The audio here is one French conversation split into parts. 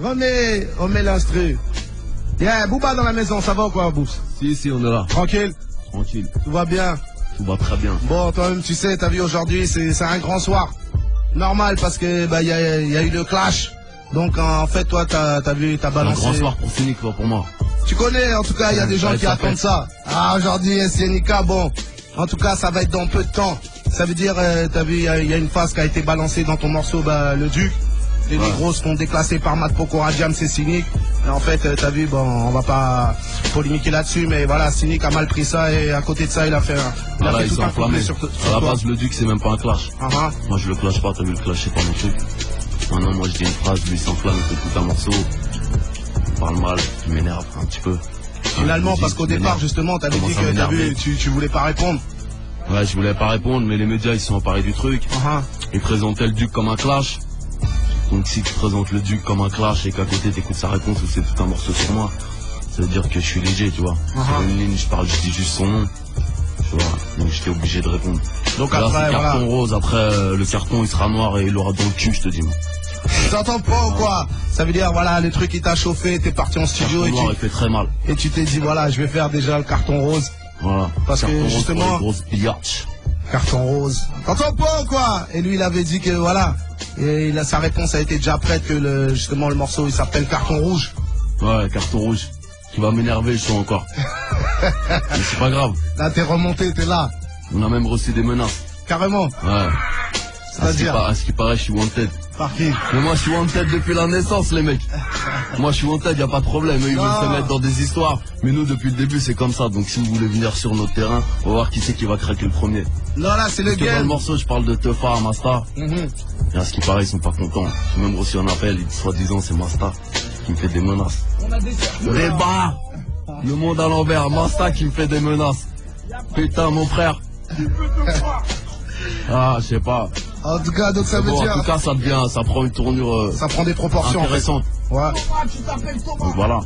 remets l'instru. Yeah, Booba dans la maison, ça va ou quoi, Boops? Si, on est là. Tranquille? Tranquille. Tout va bien? Tout va très bien. Bon, toi-même, tu sais, t'as vu aujourd'hui, c'est un grand soir. Normal, parce que, y a eu le clash. Donc, en fait, toi, t'as balancé. Un grand soir pour Cynic, pour moi. Tu connais, en tout cas, il y a des gens qui attendent ça. Ah, aujourd'hui, SNK, bon. En tout cas, ça va être dans peu de temps. Ça veut dire, t'as vu, il y a une phase qui a été balancée dans ton morceau, le Duc. Les négros seront déclassés par Matt Pokora, Jam, c'est Cynic. Et en fait, t'as vu, bon, on va pas polémiquer là-dessus, mais voilà, Cynic a mal pris ça et à côté de ça, il a fait tout un enflammé. Sur à la base, le Duc, c'est même pas un clash. Moi, je le clash pas, t'as vu, le clash, c'est pas mon truc. Maintenant, moi, je dis une phrase, lui, il s'enflamme, il fait tout un morceau. Il parle mal, il m'énerve un petit peu. Finalement, parce qu'au départ, justement, t'avais dit que, t'as vu, tu voulais pas répondre. Ouais, je voulais pas répondre, mais les médias, ils se sont emparés du truc. Ils présentaient le Duc comme un clash. Donc si tu présentes le Duc comme un clash et qu'à côté t'écoutes sa réponse ou c'est tout un morceau sur moi, ça veut dire que je suis léger, tu vois. Sur une ligne, je dis juste son nom, tu vois. Donc j'étais obligé de répondre. Donc là, après, c'est carton rose, après le carton il sera noir et il aura dans le cul, je te dis. T'entends pas ou quoi? Ça veut dire, voilà, le truc il t'a chauffé, t'es parti en studio et noir, il fait très mal. Et tu t'es dit, voilà, je vais faire déjà le carton rose. Voilà. Parce carton que rose justement... Pour les grosses billards. Carton rose. T'entends pas ou quoi? Et lui, il avait dit que, voilà... Et sa réponse a été déjà prête que justement le morceau il s'appelle Carton Rouge. Ouais, Carton Rouge. Qui va m'énerver le son encore. Mais c'est pas grave. Là t'es remonté, t'es là. On a même reçu des menaces. Carrément. Ouais. C'est-à-dire à ce qui paraît, je suis wanted. Par qui? Mais moi je suis wanted depuis la naissance les mecs. Moi je suis wanted, y a pas de problème. Eux, ils veulent se mettre dans des histoires. Mais nous depuis le début c'est comme ça. Donc si vous voulez venir sur notre terrain, on va voir qui c'est qui va craquer le premier. Non là c'est le game. Dans le morceau je parle de Teufa, Masta. Et à ce qui paraît ils sont pas contents. J'ai même reçu un appel, soi-disant c'est Masta qui me fait des menaces. Débat. Le monde à l'envers, Masta qui me fait des menaces. Putain mon frère. Ah, je sais pas. En tout cas, donc ça veut dire... En tout cas, ça prend une tournure... ça prend des proportions intéressantes. Ouais. Donc voilà.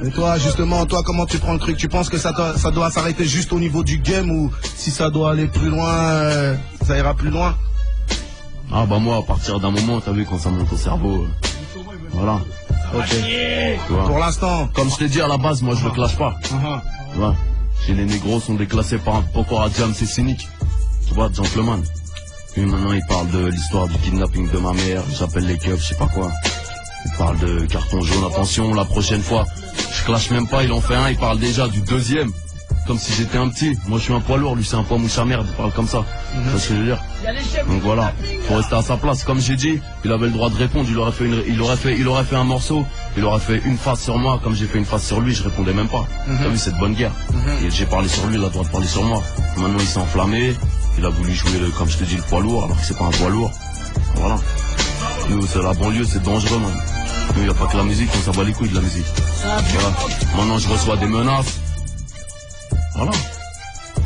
Et toi, justement, comment tu prends le truc? Tu penses que ça doit s'arrêter juste au niveau du game ou si ça doit aller plus loin, ça ira plus loin? Ah bah moi, à partir d'un moment, t'as vu, quand ça monte au cerveau, voilà. Ok. Pour l'instant. Comme je t'ai dit à la base, moi je le clash pas. Tu vois. Chez les négros sont déclassés par un Pokora, Jam, c'est Cynic. Tu vois, gentleman. Et maintenant il parle de l'histoire du kidnapping de ma mère, j'appelle les keufs, je sais pas quoi. Il parle de carton jaune, attention, la prochaine fois, je clash même pas, il en fait un, il parle déjà du deuxième. Comme si j'étais un petit, moi je suis un poids lourd, lui c'est un poids mouche à merde, il parle comme ça. Tu vois ce que je veux dire? Donc voilà, faut rester à sa place, comme j'ai dit, il avait le droit de répondre, il aurait fait un morceau, il aurait fait une face sur moi, comme j'ai fait une face sur lui, je répondais même pas. T'as vu, c'est de bonne guerre. Et j'ai parlé sur lui, il a le droit de parler sur moi. Maintenant il s'est enflammé. Il a voulu jouer, comme je te dis, le poids lourd, alors que c'est pas un poids lourd. Voilà. Nous, c'est la banlieue, c'est dangereux, man. Nous, il n'y a pas que la musique, on s'en bat les couilles de la musique. Voilà. Maintenant, je reçois des menaces. Voilà.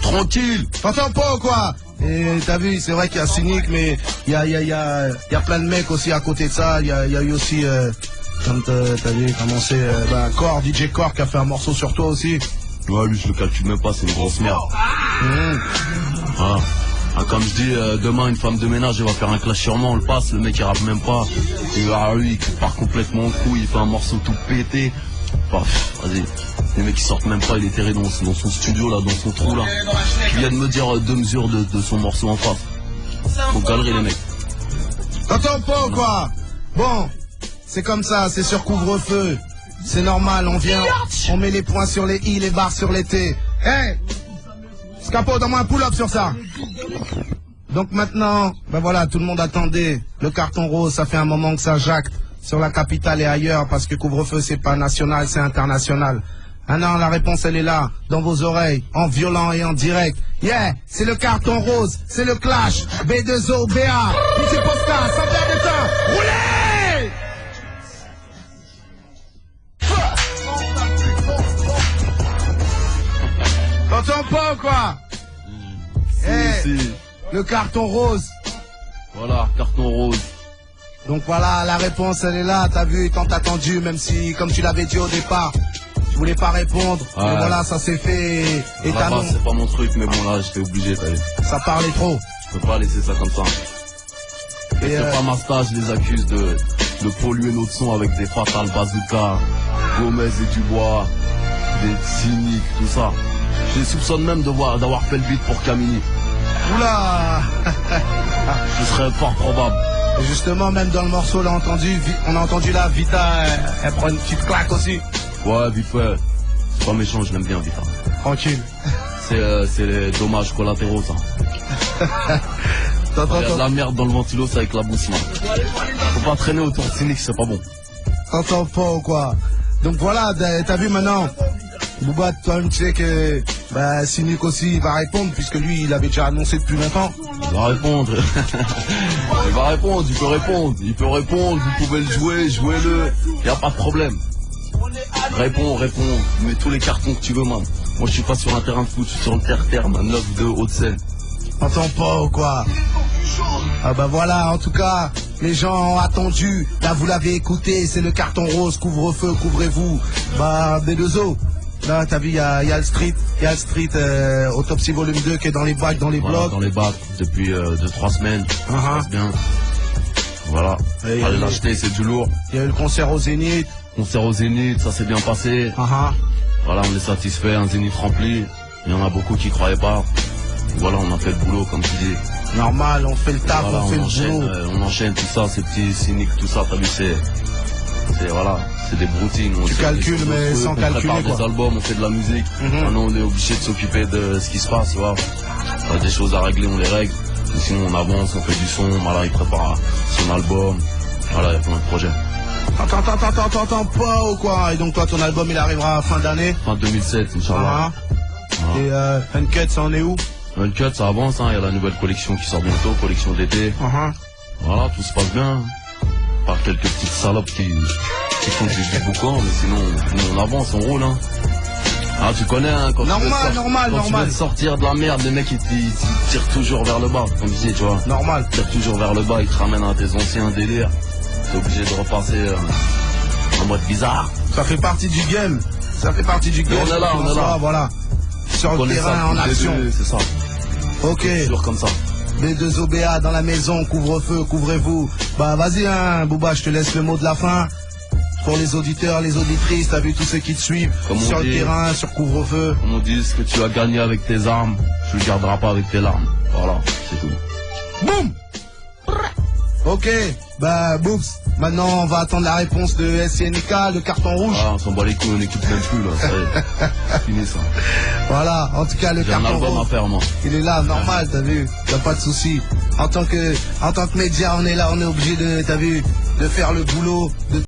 Tranquille. T'entends pas ou quoi? Et t'as vu, c'est vrai qu'il y a Cynic, mais il y a plein de mecs aussi à côté de ça. Il y a eu aussi, comme t'as vu, comment c'est, Core, DJ Core qui a fait un morceau sur toi aussi. Ouais, lui, je le calcule même pas, c'est une grosse merde. Voilà. Ah, comme je dis, demain, une femme de ménage, elle va faire un clash sur moi, on le passe, le mec, il rappe même pas. Et lui, il part complètement en couille, il fait un morceau tout pété. Vas-y. Les mecs, ils sortent même pas, il est terré dans son studio, là, dans son trou, là. Il vient de me dire 2 mesures de son morceau en face. Faut galerie, les mecs. T'entends pas ou quoi? Bon, c'est comme ça, c'est sur couvre-feu. C'est normal, on met les points sur les i, les barres sur les t. Hey! Scapo, donne-moi un pull-up sur ça. Donc maintenant, voilà, tout le monde attendait. Le carton rose, ça fait un moment que ça jacte sur la capitale et ailleurs, parce que couvre-feu, c'est pas national, c'est international. Ah non, la réponse, elle est là, dans vos oreilles, en violent et en direct. Yeah, c'est le carton rose, c'est le clash, B2O, BA, DJ Posca, sans perdre de temps, roulez! T'entends pas ou quoi? Le carton rose. Voilà, carton rose. Donc voilà, la réponse elle est là, t'as vu, tant attendu, même si, comme tu l'avais dit au départ, tu voulais pas répondre, mais voilà, ça s'est fait, et t'as non. C'est pas mon truc, mais bon là, j'étais obligé, t'as vu. Ça parlait trop. Je peux pas laisser ça comme ça. Et c'est pas Masta, je les accuse de de polluer notre son avec des Fatal Bazooka, Gomez et Dubois, des Cyniques, tout ça. Je les soupçonne même d'avoir fait le beat pour Camini. Oula. Ce serait fort probable. Et justement, même dans le morceau, on a entendu là, Vita, elle prend une petite claque aussi. Ouais, vite fait. C'est pas méchant, je l'aime bien, Vita. Tranquille. C'est les dommages collatéraux, ça. Il y a de la merde dans le ventilo, c'est avec la bouche, man. Faut pas traîner autour de Cynique, c'est pas bon. T'entends pas ou quoi? Donc voilà, t'as vu maintenant, Booba, toi tu sais que Cynique aussi il va répondre, puisque lui il avait déjà annoncé depuis longtemps. Il va répondre. Il va répondre, il peut répondre. Il peut répondre, vous pouvez le jouer, jouez-le. Y a pas de problème. Réponds. Mets tous les cartons que tu veux, man. Moi je suis pas sur un terrain de foot, je suis sur le terre-terre, man. 9-2, Haute-Seine. T'entends pas ou quoi? Ah bah voilà, en tout cas, les gens ont attendu. Là vous l'avez écouté, c'est le carton rose, couvre-feu, couvrez-vous. Bah B2O. Là t'as vu, il y a le street, Autopsie volume 2 qui est dans les bacs, dans les blocs. Dans les bacs, depuis 2-3 semaines. Ça se passe bien. Voilà. Allez l'acheter, c'est du lourd. Il y a eu le concert au Zénith. Concert au Zénith, ça s'est bien passé. Voilà, on est satisfait, un Zénith rempli. Il y en a beaucoup qui croyaient pas. Voilà, on a fait le boulot, comme tu dis. Normal, on fait le taf, voilà, on fait le boulot. On enchaîne tout ça, ces petits Cyniques, tout ça, t'as vu, c'est des broutines. Tu calcules, mais sans calculer, quoi. On prépare des albums, on fait de la musique. Maintenant, on est obligé de s'occuper de ce qui se passe, tu vois. On a des choses à régler, on les règle. Sinon, on avance, on fait du son. Voilà, il prépare son album. Voilà, il y a plein de projets. T'entends pas ou quoi? Et donc toi, ton album, il arrivera à fin d'année? Fin 2007, Inch'Allah. Et Uncut, ça en est où? Uncut, ça avance, hein. Il y a la nouvelle collection qui sort bientôt, collection d'été. Voilà, tout se passe bien. Par quelques petites salopes qui font des boucans, mais sinon, nous, on avance, on roule, hein. Ah, tu connais, hein, quand tu veux sortir de la merde, les mecs, ils tirent toujours vers le bas, comme je dis, tu vois. Normal. Ils tirent toujours vers le bas, ils te ramènent à tes anciens délires. T'es obligé de repasser en mode bizarre. Ça fait partie du game. On est là. Voilà. Sur le terrain, en action. C'est ça. Ok. Toujours comme ça. B2OBA dans la maison, couvre-feu, couvrez-vous. Bah vas-y, hein, Booba, je te laisse le mot de la fin. Pour les auditeurs, les auditrices, t'as vu tous ceux qui te suivent sur le terrain, sur couvre-feu. Comme on dit, ce que tu as gagné avec tes armes, tu le garderas pas avec tes larmes. Voilà, c'est tout. Boum. Ok, bah boups. Maintenant on va attendre la réponse de SCNK, le carton rouge. Ah, on s'en bat les couilles, on n'écoute même plus là, ça y est. C'est fini ça. Voilà, en tout cas le carton rouge. J'ai un album à faire, moi. Il est là, normal, t'as vu, t'as pas de soucis. En tant que média, on est là, on est obligé de, t'as vu, de faire le boulot, de